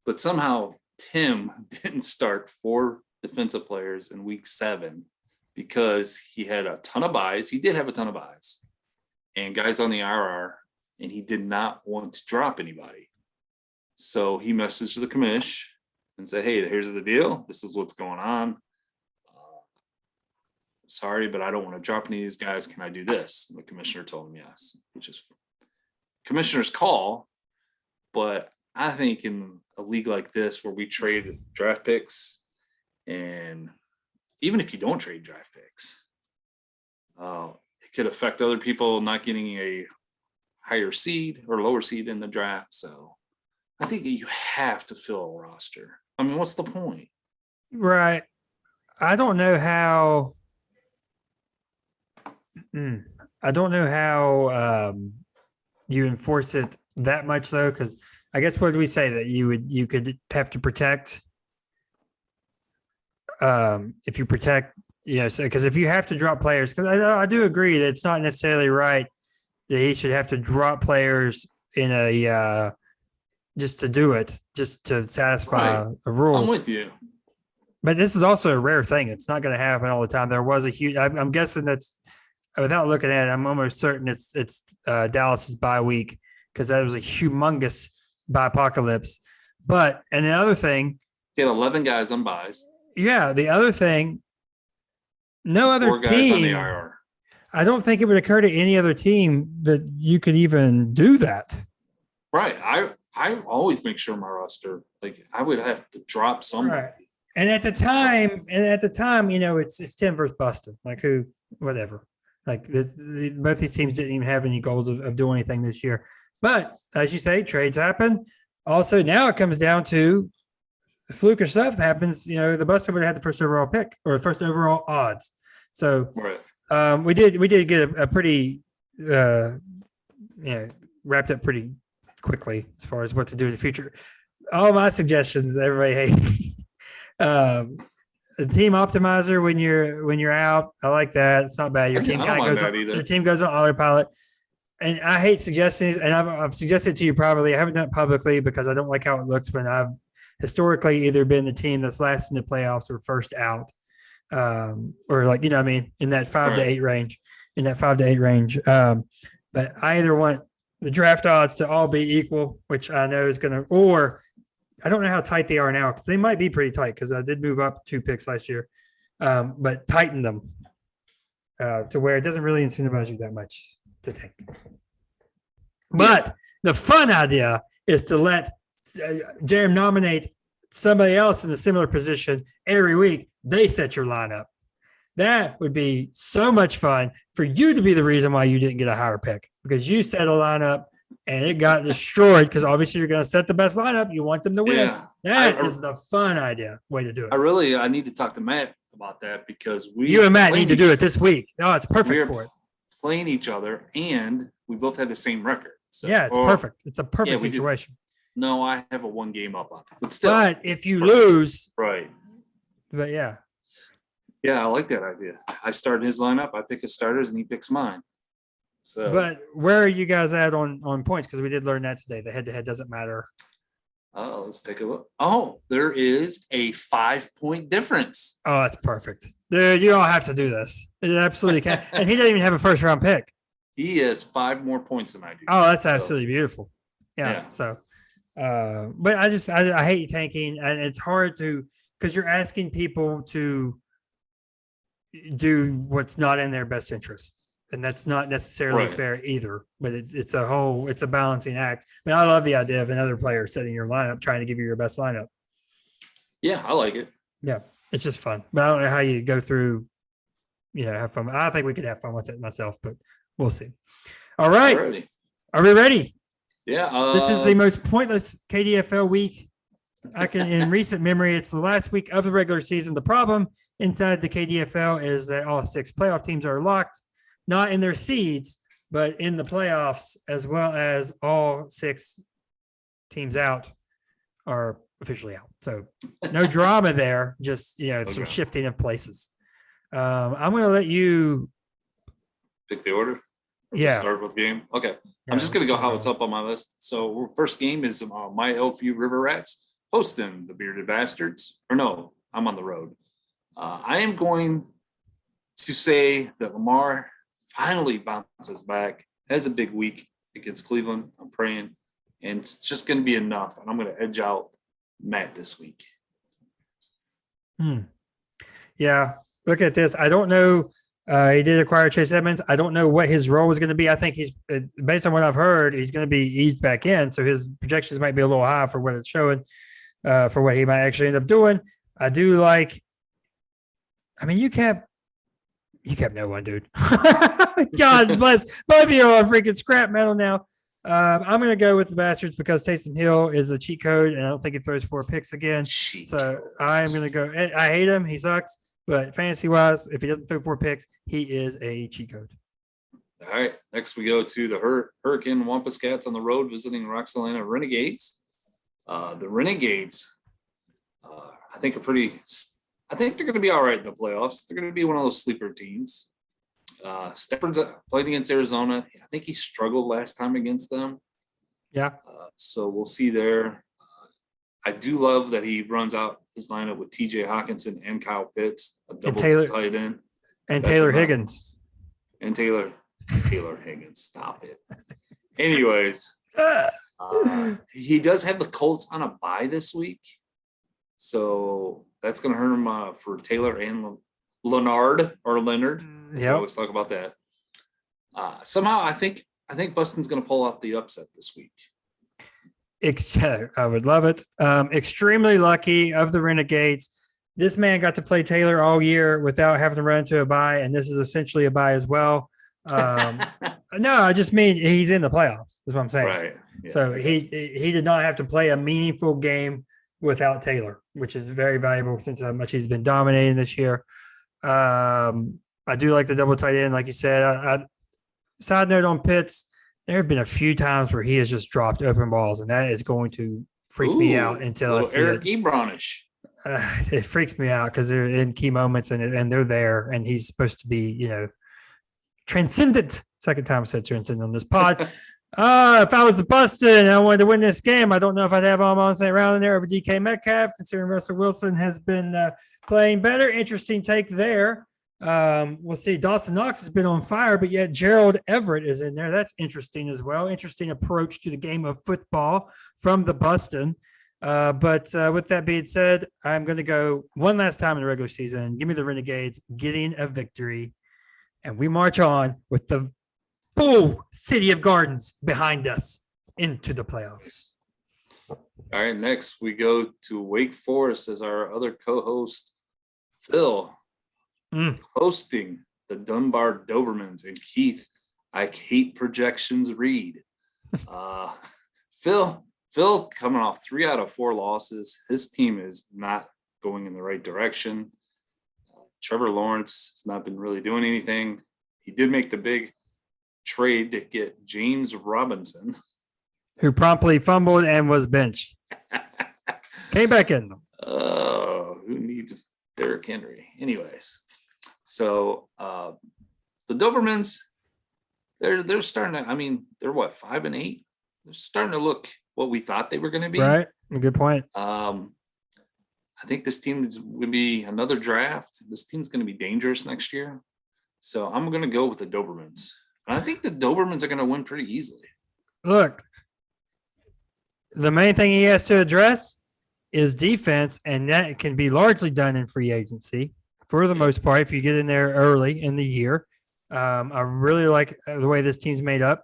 But somehow Tim didn't start 4 defensive players in week 7 because he had a ton of buys. He did have a ton of buys and guys on the IR, and he did not want to drop anybody. So he messaged the commish and said, hey, here's the deal. This is what's going on. Sorry, but I don't want to drop any of these guys. Can I do this? And the commissioner told him yes, which is commissioner's call. But I think in a league like this where we trade draft picks, and even if you don't trade draft picks, it could affect other people not getting a higher seed or lower seed in the draft. So I think you have to fill a roster. I mean, what's the point? Right. I don't know how. I don't know how you enforce it that much though, because I guess what do we say that you could have to protect if you protect, so because if you have to drop players, because I do agree that it's not necessarily right that he should have to drop players in a just to do it, just to satisfy a rule. I'm with you. But this is also a rare thing. It's not going to happen all the time. There was a huge. I'm guessing that's without looking at it. I'm almost certain it's Dallas's bye week because that was a humongous bye apocalypse. But and the other thing, he had 11 guys on buys. Yeah, the other thing, no other 4 guys team. on the IR. I don't think it would occur to any other team that you could even do that. Right. I always make sure my roster, like I would have to drop somebody. Right. And at the time, it's Tim versus Busted. Like who, whatever. Like both these teams didn't even have any goals of doing anything this year. But as you say, trades happen. Also, now it comes down to fluke or stuff happens. The Busted would have had the first overall pick or the first overall odds. So we did get a pretty wrapped up pretty quickly as far as what to do in the future. All my suggestions, everybody hates. The team optimizer when you're out, I like that. It's not bad. Your team goes on autopilot. And I hate suggesting these, and I've suggested to you probably. I haven't done it publicly because I don't like how it looks, but I've historically either been the team that's last in the playoffs or first out. Or like, in that 5 to 8 range, but I either want the draft odds to all be equal, which I know is going to, or I don't know how tight they are now because they might be pretty tight because I did move up 2 picks last year, but tighten them to where it doesn't really incentivize you that much to take. But the fun idea is to let Jerem nominate somebody else in a similar position every week. They set your lineup. That would be so much fun for you to be the reason why you didn't get a higher pick because you set a lineup and it got destroyed because obviously you're going to set the best lineup. You want them to win. Yeah, that is the fun way to do it. I need to talk to Matt about that because you and Matt need to do it this week. No, it's perfect for it. Playing each other and we both have the same record. So, it's perfect. It's a perfect situation. No, I have a 1 game up on it, but still. But if you lose, right. But yeah, I like that idea. I start his lineup. I pick his starters, and he picks mine. So, but where are you guys at on points? Because we did learn that today. The head-to-head doesn't matter. Oh, let's take a look. Oh, there is a 5-point difference. Oh, that's perfect, dude. You don't have to do this. It absolutely can. And he doesn't even have a first-round pick. He has 5 more points than I do. Oh, that's absolutely beautiful. Yeah. So, but I hate tanking, and it's hard to. Because you're asking people to do what's not in their best interest. And that's not necessarily fair either. But it's a balancing act. But I love the idea of another player setting your lineup, trying to give you your best lineup. Yeah, I like it. Yeah, it's just fun. But I don't know how you go through, have fun. I think we could have fun with it myself, but we'll see. All right. Alrighty. Are we ready? Yeah. This is the most pointless KDFL week. In recent memory, it's the last week of the regular season. The problem inside the KDFL is that all 6 playoff teams are locked, not in their seeds, but in the playoffs, as well as all 6 teams out are officially out. So no drama there, just some shifting of places. I'm going to let you pick the order. Start with game. Okay. Yeah, I'm just going to go how it's up on my list. So first game is my Elkview River Rats hosting the Bearded Bastards. Or no, I'm on the road. I am going to say that Lamar finally bounces back, has a big week against Cleveland. I'm praying, and it's just going to be enough. And I'm going to edge out Matt this week. Yeah, look at this. I don't know. He did acquire Chase Edmonds. I don't know what his role is going to be. I think he's, based on what I've heard, he's going to be eased back in. So his projections might be a little high for what it's showing, for what he might actually end up doing. I do like. I mean, you kept no one, dude. God bless both of you are freaking scrap metal now. I'm going to go with the Bastards because Taysom Hill is a cheat code, and I don't think he throws 4 picks again. So I am going to go. I hate him. He sucks. But fantasy-wise, if he doesn't throw 4 picks, he is a cheat code. All right. Next, we go to the Hurricane Wampus Cats on the road visiting Roxalana Renegades. The Renegades, I think, I think they're going to be all right in the playoffs. They're going to be one of those sleeper teams. Steppers played against Arizona. I think he struggled last time against them. Yeah. So we'll see there. I do love that he runs out his lineup with TJ Hawkinson and Kyle Pitts, a double tight end. And Taylor Higgins. And Taylor Higgins. Stop it. Anyways, he does have the Colts on a bye this week. So that's going to hurt him for Taylor and Leonard. Yeah, I always talk about that. Somehow, I think Buston's going to pull out the upset this week. I would love it. Extremely lucky of the Renegades. This man got to play Taylor all year without having to run into a bye, and this is essentially a bye as well. No, I just mean he's in the playoffs. Is what I'm saying. Right. Yeah. So he did not have to play a meaningful game without Taylor, which is very valuable since how much he's been dominating this year. I do like the double tight end, like you said. Side note on Pitts, there have been a few times where he has just dropped open balls, and that is going to freak me out until I see Eric it. Ebronish. It freaks me out because they're in key moments and they're there, and he's supposed to be, transcendent. Second time I said transcendent on this pod. If I was a Buston and I wanted to win this game, I don't know if I'd have Amon St. Brown in there over DK Metcalf, considering Russell Wilson has been playing better. Interesting take there. We'll see. Dawson Knox has been on fire, but yet Gerald Everett is in there. That's interesting as well. Interesting approach to the game of football from the Buston. But with that being said, I'm going to go one last time in the regular season. Give me the Renegades getting a victory. And we march on with the full City of Gardens behind us into the playoffs. All right, next we go to Wake Forest as our other co-host, Phil, hosting the Dunbar Dobermans, and Keith, I hate projections, read. Phil coming off 3 out of 4 losses. His team is not going in the right direction. Trevor Lawrence has not been really doing anything. He did make the big trade to get James Robinson, who promptly fumbled and was benched. Came back in. Oh, who needs Derrick Henry? Anyways, so the Dobermans, they're starting to. I mean, they're what, 5-8? They're starting to look what we thought they were going to be. Right. Good point. I think this team is going to be another draft. This team's going to be dangerous next year. So I'm going to go with the Dobermans. And I think the Dobermans are going to win pretty easily. Look, the main thing he has to address is defense, and that can be largely done in free agency for the most part if you get in there early in the year. I really like the way this team's made up.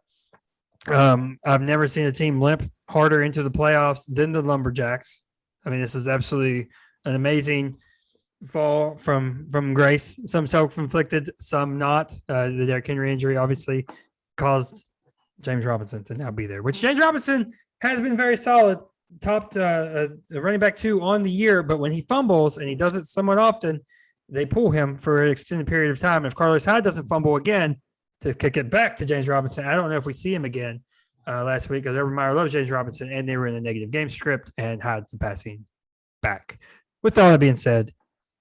I've never seen a team limp harder into the playoffs than the Lumberjacks. I mean, this is absolutely an amazing fall from grace. Some self-inflicted, some not. The Derrick Henry injury obviously caused James Robinson to now be there, which James Robinson has been very solid, topped running back 2 on the year. But when he fumbles, and he does it somewhat often, they pull him for an extended period of time. If Carlos Hyde doesn't fumble again to kick it back to James Robinson, I don't know if we see him again last week, because Urban Meyer loves James Robinson, and they were in a negative game script, and Hyde's the passing back. With all that being said,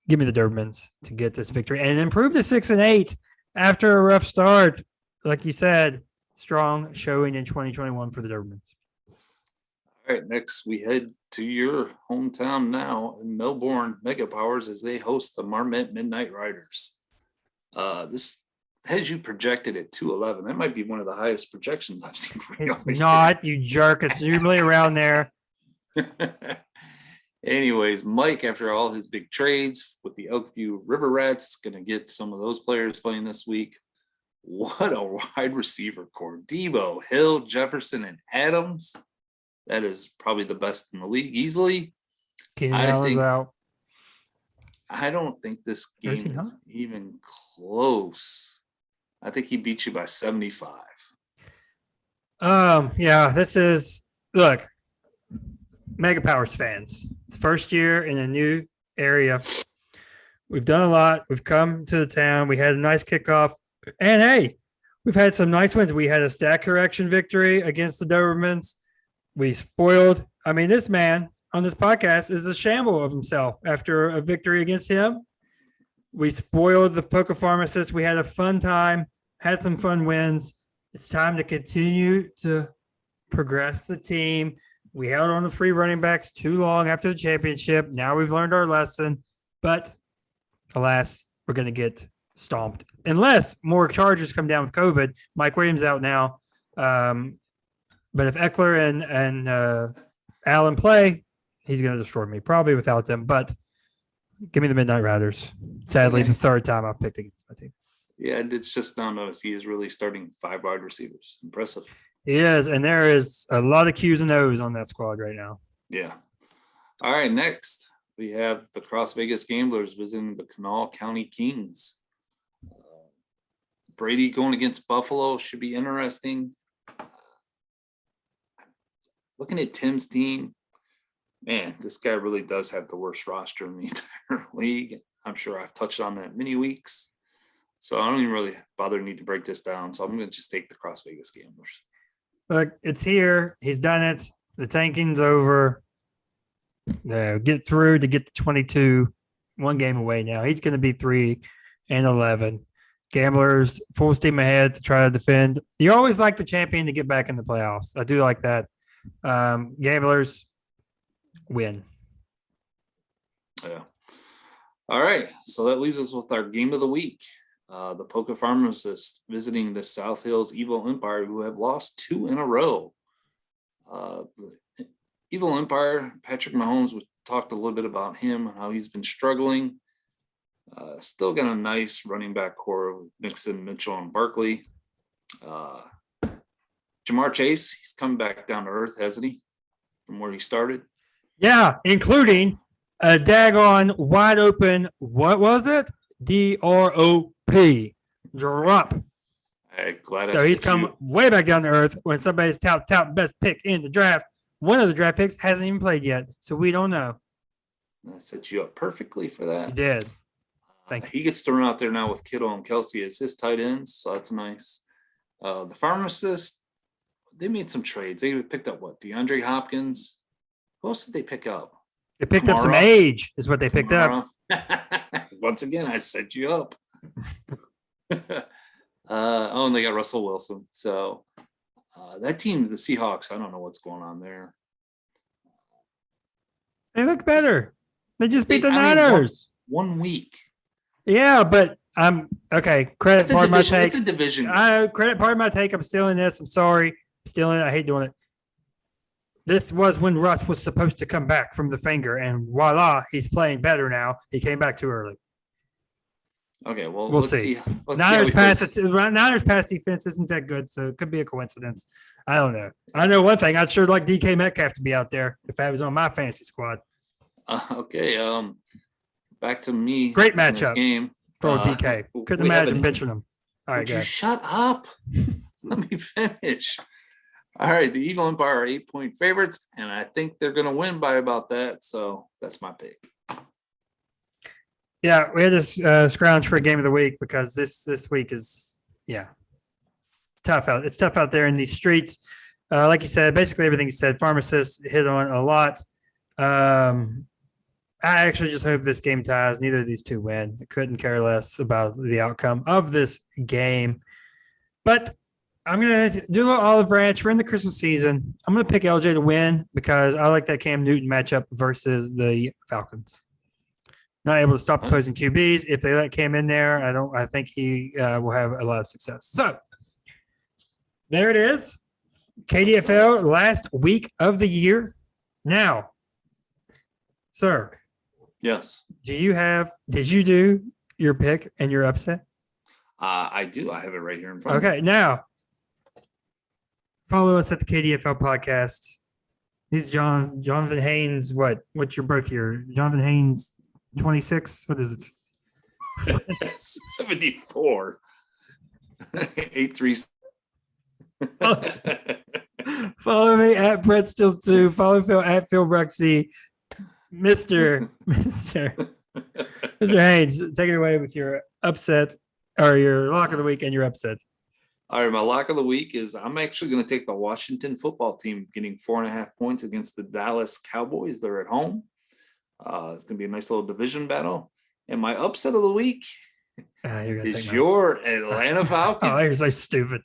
give me the Dobermans to get this victory and improve to 6-8 after a rough start. Like you said, strong showing in 2021 for the Dobermans. All right, next we head to your hometown now in Melbourne Mega Powers as they host the Marmot Midnight Riders. This has you projected at 211. That might be one of the highest projections I've seen for you. It's not, you jerk. It's usually around there. Anyways, Mike, after all his big trades with the Elkview River Rats, is going to get some of those players playing this week. What a wide receiver core. Debo, Hill, Jefferson, and Adams. That is probably the best in the league easily. Keenan Allen's out. I don't think this game is even close. I think he beat you by 75. Yeah, this is, look, Mega Powers fans. It's first year in a new area. We've done a lot. We've come to the town. We had a nice kickoff. And hey, we've had some nice wins. We had a stat correction victory against the Dobermans. We spoiled. I mean, this man on this podcast is a shamble of himself after a victory against him. We spoiled the Poker Pharmacist. We had a fun time, had some fun wins. It's time to continue to progress the team. We held on to 3 running backs too long after the championship. Now we've learned our lesson. But alas, we're going to get stomped. Unless more Chargers come down with COVID. Mike Williams out now. But if Eckler and Allen play, he's going to destroy me. Probably without them. But give me the Midnight Riders. Sadly, the third time I've picked against my team. Yeah, it's just now noticed he is really starting 5 wide receivers. Impressive. He is, and there is a lot of Q's and O's on that squad right now. Yeah. All right, next we have the Cross Vegas Gamblers visiting the Kanawha County Kings. Brady going against Buffalo should be interesting. Looking at Tim's team, man, this guy really does have the worst roster in the entire league. I'm sure I've touched on that many weeks. So I don't even really bother need to break this down. So I'm going to just take the Cross Vegas Gamblers. Look, it's here. He's done it. The tanking's over. Get through to get to 22. 1 game away now. He's going to be 3-11. Gamblers full steam ahead to try to defend. You always like the champion to get back in the playoffs. I do like that. Gamblers win. Yeah. All right. So that leaves us with our game of the week. The Poker Pharmacist visiting the South Hills Evil Empire, who have lost 2 in a row. The Evil Empire, Patrick Mahomes, we talked a little bit about him and how he's been struggling. Still got a nice running back core with Mixon, Mitchell, and Barkley. Jamar Chase, he's come back down to earth, hasn't he? From where he started. Yeah, including a daggone wide open, what was it? DROP. Drop. Glad so he's come way back down to earth when somebody's top best pick in the draft. One of the draft picks hasn't even played yet, so we don't know. I set you up perfectly for that. You did. Thank you. He gets thrown out there now with Kittle and Kelsey as his tight ends, so that's nice. The Pharmacist, they made some trades. They picked up what? Deandre Hopkins. Who else did they pick up? They picked up some age, is what they picked up. Once again, I set you up. And they got Russell Wilson. So that team, the Seahawks, I don't know what's going on there. They look better. They just beat the Niners. One week. Yeah, but I'm okay. Credit part of my take. It's a division. Credit part of my take. I'm stealing this. I'm sorry. I'm stealing it. I hate doing it. This was when Russ was supposed to come back from the finger, and voila, he's playing better now. He came back too early. Okay, well, we'll see. Niners pass defense isn't that good, so it could be a coincidence. I don't know. I know one thing. I'd sure like DK Metcalf to be out there if I was on my fantasy squad. Okay. Back to me. Great matchup game for DK. Couldn't imagine benching him. All right, guys. Shut up. Let me finish. All right, the Evil Empire are 8-point favorites, and I think they're going to win by about that. So that's my pick. Yeah, we had to scrounge for a game of the week because this week is tough out. It's tough out there in these streets. Like you said, basically everything you said. Pharmacist hit on a lot. I actually just hope this game ties. Neither of these two win. I couldn't care less about the outcome of this game. But I'm going to do a little olive branch. We're in the Christmas season. I'm going to pick LJ to win because I like that Cam Newton matchup versus the Falcons. Not able to stop opposing QBs. If they let Cam in there, I think he will have a lot of success. So there it is. KDFL last week of the year. Now, sir. Yes. Did you do your pick and your upset? I do. I have it right here in front of me. Okay, now follow us at the KDFL podcast. He's Jonathan Haynes. What's your birth year? Jonathan Haynes, 26. What is it? 74. 83. Follow me at Brett Still 2. Follow Phil at Phil Bruxy. Mr. Haynes, take it away with your upset or your lock of the week and your upset. All right, my lock of the week is I'm actually going to take the Washington football team getting 4.5 points against the Dallas Cowboys. They're at home. It's going to be a nice little division battle. And my upset of the week is your Atlanta Falcons. Oh, you're so stupid.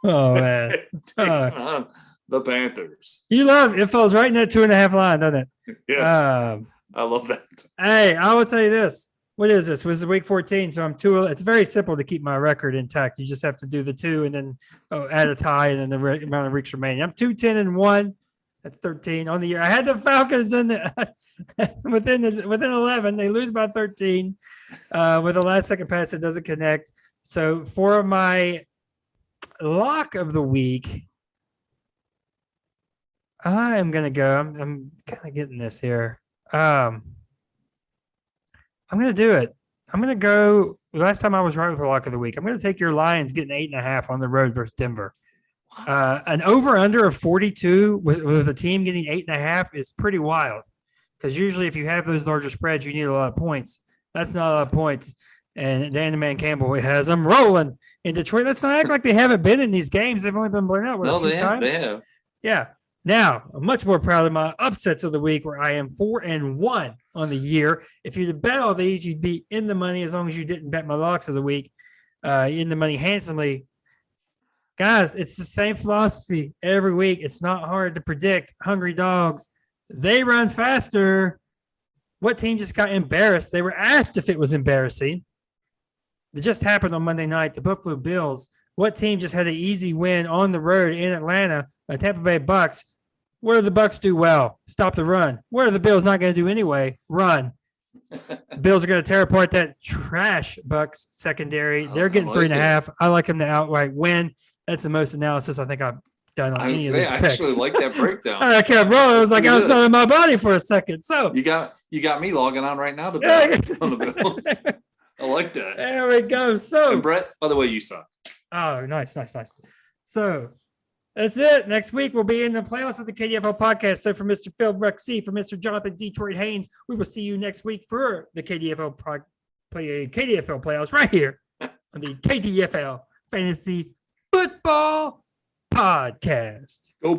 Oh, man. Taking on the Panthers. You love it. Falls right in that 2.5 line, doesn't it? Yes. I love that. Hey, I will tell you this. What is this? Was week 14? So I'm 2. It's very simple to keep my record intact. You just have to do the 2 and then add a tie and then the amount of weeks remaining. I'm 2-10-1. That's 13 on the year. I had the Falcons in within 11. They lose by 13 with the last second pass. It doesn't connect. So for my lock of the week, I am gonna go. I'm kind of getting this here. I'm going to do it. I'm going to go. Last time I was right with the lock of the week, I'm going to take your Lions getting 8.5 on the road versus Denver. An over-under of 42 with a team getting 8.5 is pretty wild because usually if you have those larger spreads, you need a lot of points. That's not a lot of points. And Dan the Man Campbell has them rolling in Detroit. Let's not act like they haven't been in these games. They've only been blown out a few times. They have. Yeah. Now, I'm much more proud of my upsets of the week where I am 4-1 on the year. If you'd bet all these, you'd be in the money as long as you didn't bet my locks of the week in the money handsomely. Guys, it's the same philosophy every week. It's not hard to predict. Hungry dogs, they run faster. What team just got embarrassed? They were asked if it was embarrassing. It just happened on Monday night. The Buffalo Bills. What team just had an easy win on the road in Atlanta? Tampa Bay Bucks. What do the Bucks do well? Stop the run. What are the Bills not going to do anyway? Run. The Bills are going to tear apart that trash Bucks secondary. They're getting 3.5. I like them to outright win. That's the most analysis I think I've done on any of these picks. I actually like that breakdown. I kept rolling. It was like I was on my body for a second. So you got me logging on right now to bet on the Bills. I like that. There we go. So and Brett, by the way, you suck. Oh, nice. So that's it. Next week, we'll be in the playoffs of the KDFL podcast. So for Mr. Phil Bruxy, for Mr. Jonathan Detroit Haynes, we will see you next week for the KDFL playoffs right here on the KDFL Fantasy Football Podcast. Go